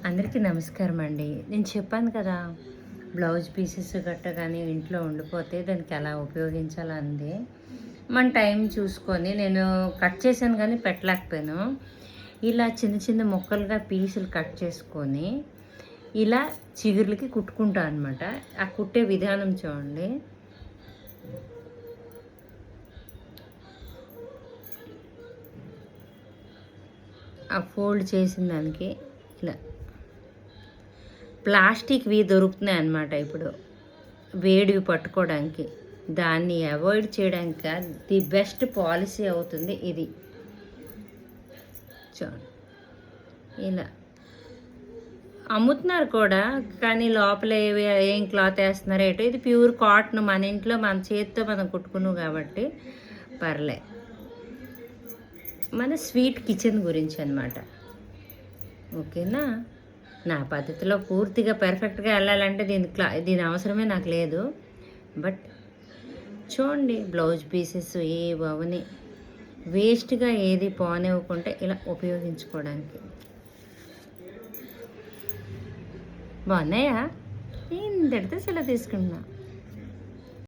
అందరికీ నమస్కారం అండి. నేను చెప్పాను కదా, బ్లౌజ్ పీసెస్ గట్ట కానీ ఇంట్లో ఉండిపోతే దానికి ఎలా ఉపయోగించాలంది. మన టైం చూసుకొని నేను కట్ చేశాను కానీ పెట్టలేకపోయాను. ఇలా చిన్న చిన్న ముక్కలుగా పీసులు కట్ చేసుకొని ఇలా చిగుర్లకి కుట్టుకుంటాను అనమాట. ఆ కుట్టే విధానం చూడండి. ఆ ఫోల్డ్ చేసిన దానికి ఇలా ప్లాస్టిక్వి దొరుకుతున్నాయి అన్నమాట. ఇప్పుడు వేడివి పట్టుకోవడానికి, దాన్ని అవాయిడ్ చేయడానికి ది బెస్ట్ పాలసీ అవుతుంది ఇది. చూడండి, ఇలా అమ్ముతున్నారు కూడా, కానీ లోపల ఏం క్లాత్ వేస్తున్నారు ఏటో. ఇది ప్యూర్ కాటన్, మన ఇంట్లో మన చేతితో మనం కుట్టుకున్నాం కాబట్టి పర్లే. మన స్వీట్ కిచెన్ గురించి అన్నమాట. ఓకేనా? నా పద్ధతిలో పూర్తిగా పర్ఫెక్ట్గా వెళ్ళాలంటే దీని అవసరమే నాకు లేదు. బట్ చూడండి, బ్లౌజ్ పీసెస్ ఏ అవని వేస్ట్గా ఏది పోనివ్వకుంటే ఇలా ఉపయోగించుకోవడానికి బాగున్నాయా? ఇంతటితో సెలవు తీసుకుంటున్నా.